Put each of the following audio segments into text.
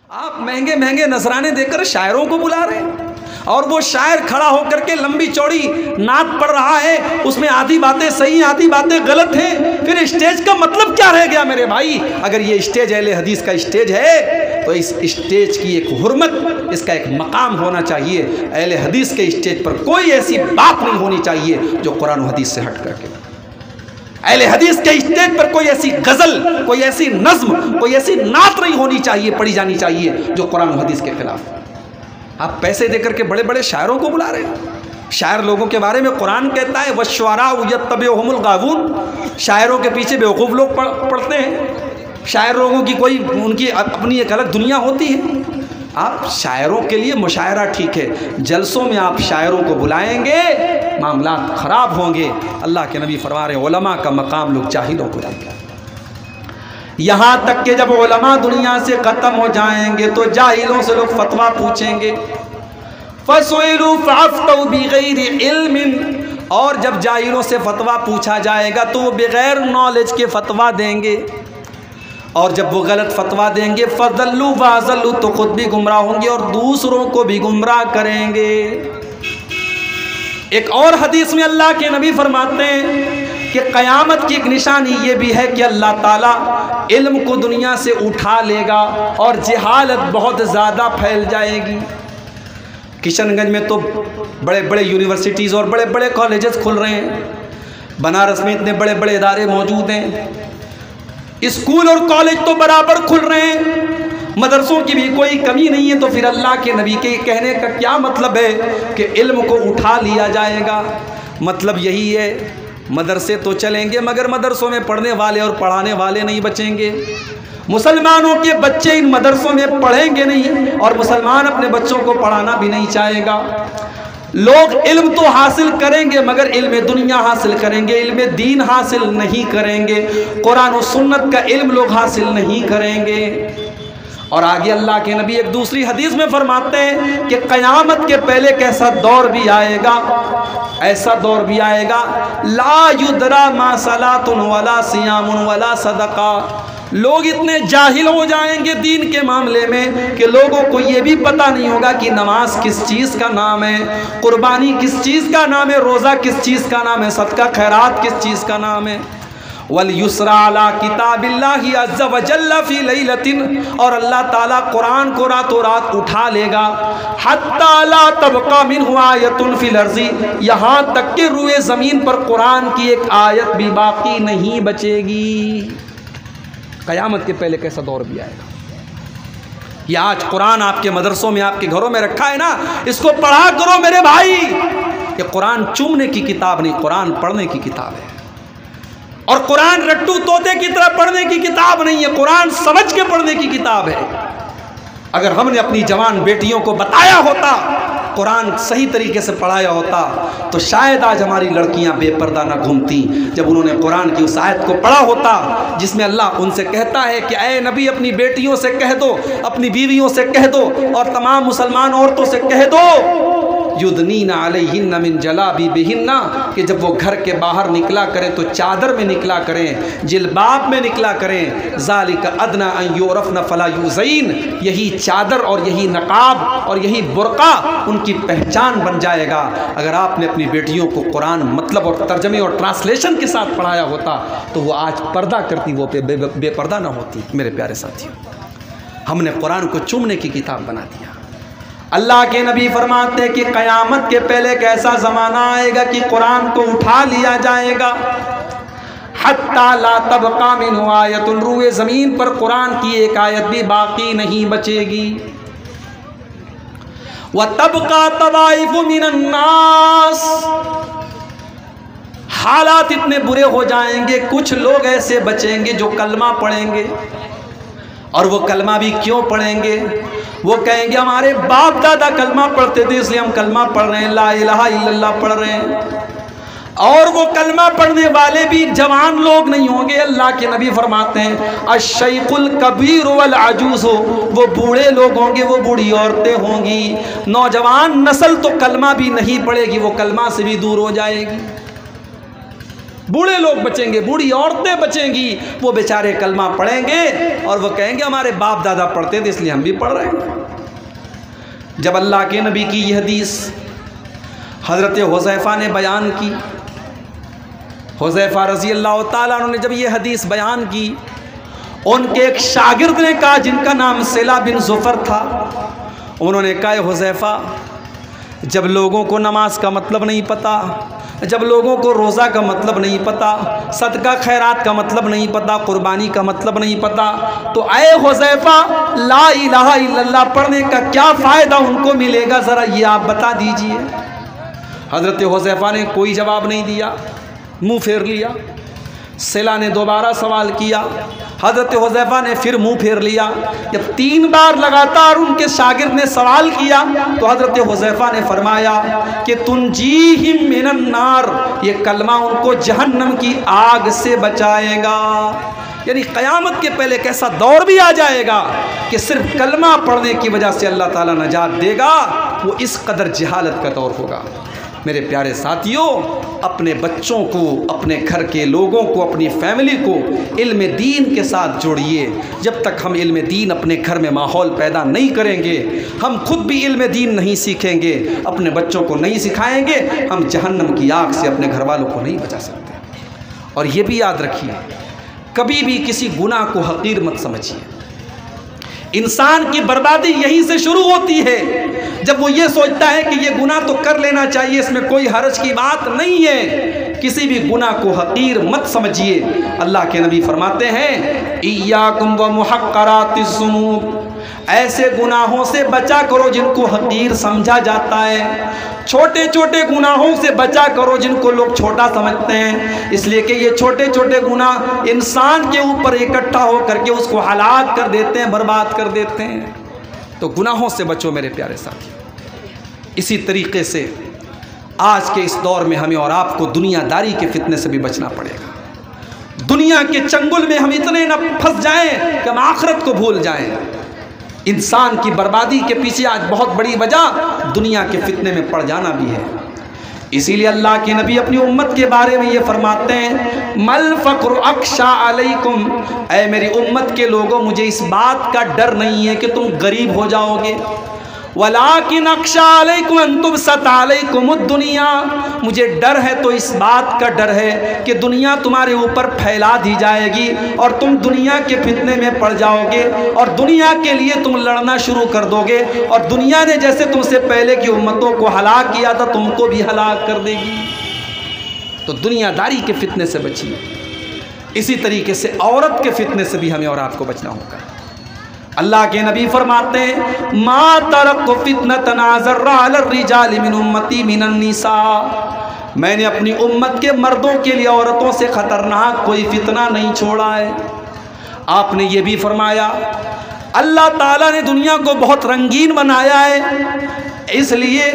आप महंगे महंगे नजराने देकर शायरों को बुला रहे हैं और वो शायर खड़ा होकर के लंबी चौड़ी नात पढ़ रहा है, उसमें आधी बातें सही आधी बातें गलत हैं। फिर स्टेज का मतलब क्या रह गया मेरे भाई? अगर ये स्टेज अहले हदीस का स्टेज है तो इस स्टेज की एक हुर्मत, इसका एक मकाम होना चाहिए। अहले हदीस के स्टेज पर कोई ऐसी बात नहीं होनी चाहिए जो कुरान और हदीस से हट करके। अहले हदीस के स्टेज पर कोई ऐसी गजल, कोई ऐसी नज्म, कोई ऐसी नात नहीं होनी चाहिए, पढ़ी जानी चाहिए जो कुरान और हदीस के खिलाफ। आप पैसे देकर के बड़े बड़े शायरों को बुला रहे हैं। शायर लोगों के बारे में कुरान कहता है वश्शुअरा यत्तबिउहुमुल गावून, शायरों के पीछे बेवकूफ़ लोग पढ़ते हैं। शायर लोगों की कोई उनकी अपनी एक अलग दुनिया होती है। आप शायरों के लिए मुशायरा ठीक है, जलसों में आप शायरों को बुलाएंगे मामला ख़राब होंगे। अल्लाह के नबी फरमा रहे उलमा का मकाम लोग जाहिलों को जाएगा। यहाँ तक कि जब उलमा दुनिया से ख़त्म हो जाएंगे तो जाहिलों से लोग फतवा पूछेंगे। फसुइलू फअफ्तऊ बिगैरि इल्मिन, और जब जाहिलों से फतवा पूछा जाएगा तो वो बगैर नॉलेज के फतवा देंगे, और जब वो गलत फतवा देंगे फज़ल्लू वाज़ल्लू, तो खुद भी गुमराह होंगे और दूसरों को भी गुमराह करेंगे। एक और हदीस में अल्लाह के नबी फरमाते हैं कि क़यामत की एक निशानी ये भी है कि अल्लाह ताला इल्म को दुनिया से उठा लेगा और जहालत बहुत ज़्यादा फैल जाएगी। किशनगंज में तो बड़े बड़े यूनिवर्सिटीज़ और बड़े बड़े कॉलेजेस खुल रहे हैं। बनारस में इतने बड़े बड़े इदारे मौजूद हैं, स्कूल और कॉलेज तो बराबर खुल रहे हैं, मदरसों की भी कोई कमी नहीं है। तो फिर अल्लाह के नबी के कहने का क्या मतलब है कि इल्म को उठा लिया जाएगा? मतलब यही है, मदरसे तो चलेंगे मगर मदरसों में पढ़ने वाले और पढ़ाने वाले नहीं बचेंगे। मुसलमानों के बच्चे इन मदरसों में पढ़ेंगे नहीं और मुसलमान अपने बच्चों को पढ़ाना भी नहीं चाहेगा। लोग इल्म तो हासिल करेंगे मगर इल्म दुनिया हासिल करेंगे, इल्म दीन हासिल नहीं करेंगे, कुरान और सुन्नत का इल्म लोग हासिल नहीं करेंगे। और आगे अल्लाह के नबी एक दूसरी हदीस में फरमाते हैं कि क़यामत के पहले एक ऐसा दौर भी आएगा, ऐसा दौर भी आएगा ला युदरा मा सलातुन वला सियामुन वला सदका। लोग इतने जाहिल हो जाएंगे दीन के मामले में कि लोगों को ये भी पता नहीं होगा कि नमाज किस चीज़ का नाम है, कुर्बानी किस चीज़ का नाम है, रोज़ा किस चीज़ का नाम है, सदका खैरात किस चीज़ का नाम है। वल युसरा अला किताबिल्लाहि अज़्ज़ा व जल्ला फी लैलतिन, और अल्लाह ताला कुरान को रातों रात उठा लेगा। हत्ता ला तबका मिन्हु आयतुन फिल अर्ज़ि, यहाँ तक कि रुए ज़मीन पर कुरान की एक आयत भी बाकी नहीं बचेगी। क़यामत के पहले कैसा दौर भी आएगा। ये आज कुरान आपके मदरसों में आपके घरों में रखा है ना, इसको पढ़ा करो मेरे भाई। ये कुरान चूमने की किताब नहीं, कुरान पढ़ने की किताब है। और कुरान रट्टू तोते की तरह पढ़ने की किताब नहीं है, कुरान समझ के पढ़ने की किताब है। अगर हमने अपनी जवान बेटियों को बताया होता, कुरान सही तरीके से पढ़ाया होता, तो शायद आज हमारी लड़कियां बेपर्दा ना घूमती। जब उन्होंने कुरान की उस आयत को पढ़ा होता जिसमें अल्लाह उनसे कहता है कि ऐ नबी अपनी बेटियों से कह दो, अपनी बीवियों से कह दो और तमाम मुसलमान औरतों से कह दो युदनीना अलैहिन्ना मिन जलाबिबिहिन्ना, कि जब वो घर के बाहर निकला करें तो चादर में निकला करें, जिलबाब में निकला करें। ज़ालिका अदना अन युरफ़ना फला युज़ैन, यही चादर और यही नकाब और यही बुर्का उनकी पहचान बन जाएगा। अगर आपने अपनी बेटियों को कुरान मतलब और तर्जमे और ट्रांसलेशन के साथ पढ़ाया होता तो वो आज पर्दा करती, वो बेपर्दा ना होती। मेरे प्यारे साथियों, हमने कुरान को चूमने की किताब बना दिया। अल्लाह के नबी फरमाते हैं कि क़यामत के पहले एक ऐसा ज़माना आएगा कि कुरान को उठा लिया जाएगा। हत्ता ला तबका मिन्हु आयतुन, रुए ज़मीन पर कुरान की एक आयत भी बाकी नहीं बचेगी। व तबका तवाइफु मिनन नास, हालात इतने बुरे हो जाएंगे, कुछ लोग ऐसे बचेंगे जो कलमा पढ़ेंगे। और वो कलमा भी क्यों पढ़ेंगे? वो कहेंगे हमारे बाप दादा कलमा पढ़ते थे इसलिए हम कलमा पढ़ रहे हैं, ला इलाहा इल्लल्लाह पढ़ रहे हैं। और वो कलमा पढ़ने वाले भी जवान लोग नहीं होंगे। अल्लाह के नबी फरमाते हैं अश-शैखुल कबीर वल अजूज़, वो बूढ़े लोग होंगे, वो बूढ़ी औरतें होंगी। नौजवान नस्ल तो कलमा भी नहीं पढ़ेगी, वो कलमा से भी दूर हो जाएगी। बूढ़े लोग बचेंगे, बूढ़ी औरतें बचेंगी, वो बेचारे कलमा पढ़ेंगे और वो कहेंगे हमारे बाप दादा पढ़ते थे इसलिए हम भी पढ़ रहे हैं। जब अल्लाह के नबी की यह हदीस हज़रत हुज़ैफ़ा ने बयान की, हुज़ैफ़ा रज़ी अल्लाह ताला अन्हु ने जब ये हदीस बयान की, उनके एक शागिर्द ने कहा जिनका नाम सिला बिन ज़ुफ़र था, उन्होंने कहा हुज़ैफ़ा, जब लोगों को नमाज का मतलब नहीं पता, जब लोगों को रोज़ा का मतलब नहीं पता, सदका खैरात का मतलब नहीं पता, कुर्बानी का मतलब नहीं पता, तो आए हुज़ैफ़ा ला इलाहा इल्लल्लाह पढ़ने का क्या फ़ायदा उनको मिलेगा, ज़रा ये आप बता दीजिए। हज़रत हुज़ैफ़ा ने कोई जवाब नहीं दिया, मुँह फेर लिया। सिला ने दोबारा सवाल किया, हज़रत हुज़ैफ़ा ने फिर मुँह फेर लिया। जब 3 बार लगातार उनके शागिर्द ने सवाल किया तो हज़रत हुज़ैफ़ा ने फरमाया कि तुनजीहिम मिनन नार, ये कलमा उनको जहन्नम की आग से बचाएगा। यानी क़यामत के पहले एक ऐसा दौर भी आ जाएगा कि सिर्फ कलमा पढ़ने की वजह से अल्लाह ताला नजात देगा, वो इस कदर जहालत का दौर होगा। मेरे प्यारे साथियों, अपने बच्चों को, अपने घर के लोगों को, अपनी फैमिली को इल्म दीन के साथ जोड़िए। जब तक हम इल्म दीन अपने घर में माहौल पैदा नहीं करेंगे, हम खुद भी इल्म दीन नहीं सीखेंगे, अपने बच्चों को नहीं सिखाएंगे, हम जहन्नम की आग से अपने घर वालों को नहीं बचा सकते। और ये भी याद रखिए, कभी भी किसी गुनाह को हकीर मत समझिए। इंसान की बर्बादी यहीं से शुरू होती है, जब वो ये सोचता है कि ये गुनाह तो कर लेना चाहिए, इसमें कोई हर्ज की बात नहीं है। किसी भी गुनाह को हकीर मत समझिए। अल्लाह के नबी फरमाते हैं, इय्याकुम व मुहक्करातिज़ ज़ुनूब, ऐसे गुनाहों से बचा करो जिनको हकीर समझा जाता है। छोटे छोटे गुनाहों से बचा करो जिनको लोग छोटा समझते हैं, इसलिए कि ये छोटे छोटे गुनाह इंसान के ऊपर इकट्ठा होकर के उसको हलाक कर देते हैं, बर्बाद कर देते हैं। तो गुनाहों से बचो मेरे प्यारे साथी। इसी तरीके से आज के इस दौर में हमें और आपको दुनियादारी के फितने से भी बचना पड़ेगा। दुनिया के चंगुल में हम इतने न फंस जाएं कि हम आखिरत को भूल जाएं। इंसान की बर्बादी के पीछे आज बहुत बड़ी वजह दुनिया के फितने में पड़ जाना भी है। इसीलिए अल्लाह के नबी अपनी उम्मत के बारे में ये फरमाते हैं, मल फ़क्र अख्शा अलैकुम, ऐ मेरी उम्मत के लोगों, मुझे इस बात का डर नहीं है कि तुम गरीब हो जाओगे। वलाकिन अख्शा अलैकुम अन तुबसत अलैकुमुद दुनिया, मुझे डर है तो इस बात का डर है कि दुनिया तुम्हारे ऊपर फैला दी जाएगी और तुम दुनिया के फितने में पड़ जाओगे और दुनिया के लिए तुम लड़ना शुरू कर दोगे, और दुनिया ने जैसे तुमसे पहले की उम्मतों को हलाक किया था तुमको भी हलाक कर देगी। तो दुनियादारी के फितने से बचिए। इसी तरीके से औरत के फितने से भी हमें और आपको बचना होगा। अल्लाह के नबी फरमाते हैं, मा तरक़्तु फितनतन अज़र्रा अला रिजालि मिन उम्मती मिनन निसा, मैंने अपनी उम्मत के मर्दों के लिए औरतों से ख़तरनाक कोई फितना नहीं छोड़ा है। आपने ये भी फरमाया, अल्लाह ताला ने दुनिया को बहुत रंगीन बनाया है, इसलिए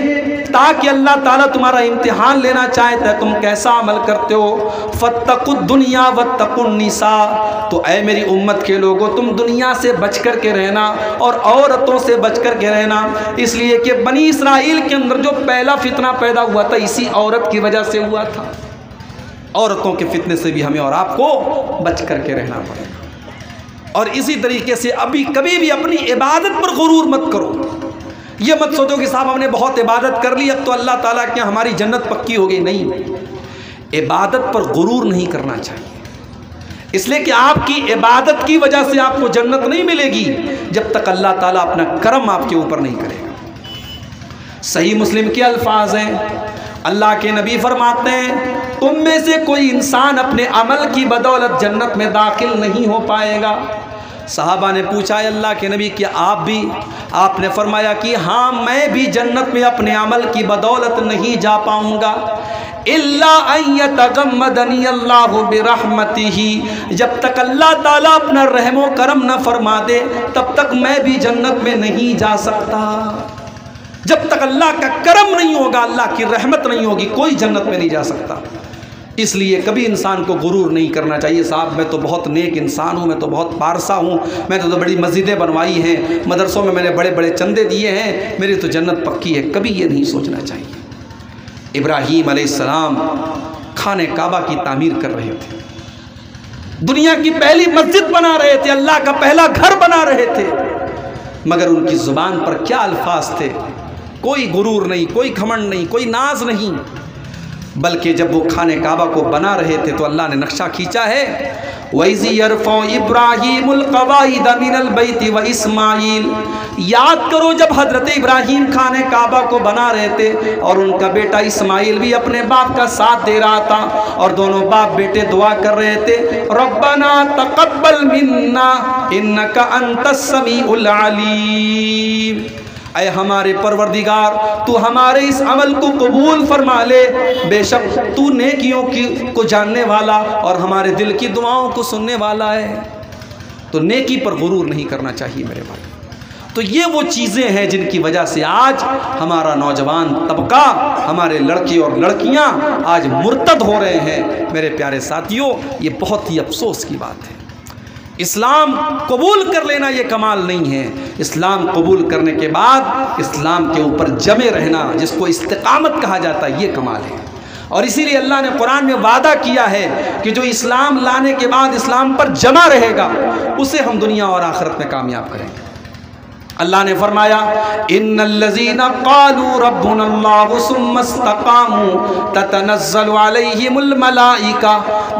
ताकि अल्लाह ताला तुम्हारा इम्तिहान लेना चाहता है तुम कैसा अमल करते हो। फत्तकुद दुनिया वत्तकुन निसा, तो ऐ मेरी उम्मत के लोगों, तुम दुनिया से बच कर के रहना और औरतों से बच कर के रहना। इसलिए कि बनी इसराइल के अंदर जो पहला फितना पैदा हुआ था इसी औरत की वजह से हुआ था। औरतों के फितने से भी हमें और आपको बच कर के रहना पड़ेगा। और इसी तरीके से अभी कभी भी अपनी इबादत पर गुरूर मत करो। ये मत सोचो कि साहब हमने बहुत इबादत कर ली अब तो अल्लाह ताला के हमारी जन्नत पक्की हो गई। नहीं, इबादत पर गुरूर नहीं करना चाहिए, इसलिए कि आपकी इबादत की वजह से आपको जन्नत नहीं मिलेगी जब तक अल्लाह ताला अपना करम आपके ऊपर नहीं करेगा। सही मुस्लिम के अल्फाज हैं, अल्लाह के नबी फरमाते हैं, तुम में से कोई इंसान अपने अमल की बदौलत जन्नत में दाखिल नहीं हो पाएगा। सहाबा ने पूछा, अल्लाह के नबी क्या आप भी? आपने फरमाया कि हाँ, मैं भी जन्नत में अपने अमल की बदौलत नहीं जा पाऊँगा। इल्ला अन यतगम्मदनी अल्लाहु बिरहमतिही, जब तक अल्लाह ताला अपना रहमो करम न फरमा दे तब तक मैं भी जन्नत में नहीं जा सकता। जब तक अल्लाह का करम नहीं होगा, अल्लाह की रहमत नहीं होगी, कोई जन्नत में नहीं जा सकता। इसलिए कभी इंसान को गुरूर नहीं करना चाहिए, साहब मैं तो बहुत नेक इंसान हूँ, मैं तो बहुत पारसा हूँ, मैं तो बड़ी मस्जिदें बनवाई हैं, मदरसों में मैंने बड़े बड़े चंदे दिए हैं, मेरी तो जन्नत पक्की है। कभी ये नहीं सोचना चाहिए। इब्राहीम अलैहिस्सलाम खाने काबा की तामीर कर रहे थे, दुनिया की पहली मस्जिद बना रहे थे, अल्लाह का पहला घर बना रहे थे, मगर उनकी ज़ुबान पर क्या अल्फाज थे, कोई गुरूर नहीं, कोई घमंड नहीं, कोई नाज नहीं, बल्कि जब वो खाने काबा को बना रहे थे तो अल्लाह ने नक्शा खींचा है, वैज़ी यरफ़ौ इब्राहीमुल क़वाइद मिनल बैति व इस्माईल। याद करो जब हज़रत इब्राहीम खाने काबा को बना रहे थे और उनका बेटा इस्माईल भी अपने बाप का साथ दे रहा था, और दोनों बाप बेटे दुआ कर रहे थे, रब्बना तक़ब्बल मिन्ना इन्नका अंतस समीउल अलीम। ऐ हमारे परवरदिगार, तू हमारे इस अमल को कबूल फरमा ले, बेशक तू नेकियों को जानने वाला और हमारे दिल की दुआओं को सुनने वाला है। तो नेकी पर गुरूर नहीं करना चाहिए मेरे भाई। तो ये वो चीज़ें हैं जिनकी वजह से आज हमारा नौजवान तबका, हमारे लड़के और लड़कियां आज मुर्तद हो रहे हैं। मेरे प्यारे साथियों, ये बहुत ही अफसोस की बात है। इस्लाम कबूल कर लेना ये कमाल नहीं है, इस्लाम कबूल करने के बाद इस्लाम के ऊपर जमे रहना, जिसको इस्तिकामत कहा जाता है, ये कमाल है। और इसीलिए अल्लाह ने कुरान में वादा किया है कि जो इस्लाम लाने के बाद इस्लाम पर जमा रहेगा उसे हम दुनिया और आखिरत में कामयाब करेंगे। अल्लाह ने फरमाया, इन्नल्लज़ीना क़ालू रब्बुनल्लाहु सुम्मा इस्तक़ामू ततनज़्ज़लु अलैहिमुल मलाइका।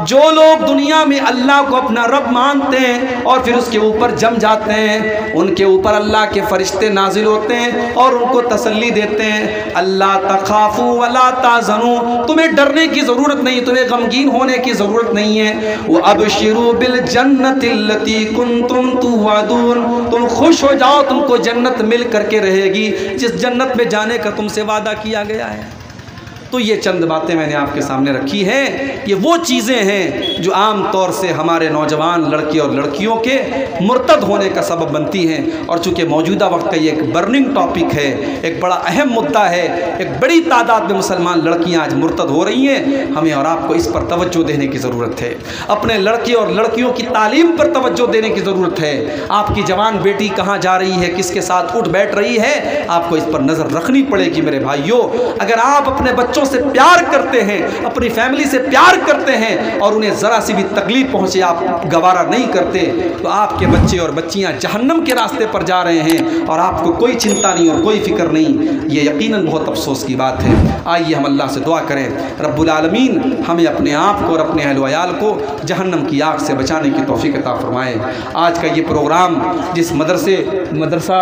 जो लोग दुनिया में अल्लाह को अपना रब मानते हैं और फिर उसके ऊपर जम जाते हैं, उनके ऊपर अल्लाह के फरिश्ते नाजिल होते हैं और उनको तसल्ली देते हैं, अल्लाह तख़ाफ़ू वला ताज़नू, तुम्हें डरने की ज़रूरत नहीं, तुम्हें गमगीन होने की ज़रूरत नहीं है। व अबशिरू बिल जन्नतिल्लती कुंतुम तुअदून, तुम खुश हो जाओ, तुमको जन्नत मिल करके रहेगी जिस जन्नत में जाने का तुमसे वादा किया गया है। तो ये चंद बातें मैंने आपके सामने रखी हैं। ये वो चीज़ें हैं जो आम तौर से हमारे नौजवान लड़के और लड़कियों के मुर्तद होने का सबब बनती हैं। और चूँकि मौजूदा वक्त का ये एक बर्निंग टॉपिक है, एक बड़ा अहम मुद्दा है, एक बड़ी तादाद में मुसलमान लड़कियां आज मुर्तद हो रही हैं, हमें और आपको इस पर तवज्जो देने की ज़रूरत है। अपने लड़के और लड़कियों की तालीम पर तवज्जो देने की ज़रूरत है। आपकी जवान बेटी कहाँ जा रही है, किसके साथ उठ बैठ रही है, आपको इस पर नज़र रखनी पड़ेगी मेरे भाइयों। अगर आप अपने बच्चों से प्यार करते हैं, अपनी फैमिली से प्यार करते हैं और उन्हें ज़रा सी भी तकलीफ पहुंचे आप गवारा नहीं करते, तो आपके बच्चे और बच्चियां जहन्नम के रास्ते पर जा रहे हैं और आपको कोई चिंता नहीं और कोई फिक्र नहीं। ये यकीनन बहुत अफसोस की बात है। आइए हम अल्लाह से दुआ करें, रब्बुल आलमीन हमें अपने आप को और अपने अहल वयाल को जहन्नम की आग से बचाने की तौफीक अता फरमाए। आज का ये प्रोग्राम जिस मदरसा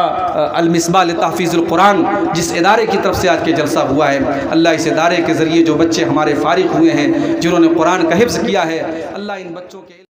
अल मिसबाह लितहफ़ीज़ुल कुरान, जिस इदारे की तरफ से आज के जलसा हुआ है, अल्लाह इस इदारे के ज़रिए जो बच्चे हमारे फारिग हुए हैं, जिन्होंने कुरान का हिफ्ज़ किया है, अल्लाह इन बच्चों के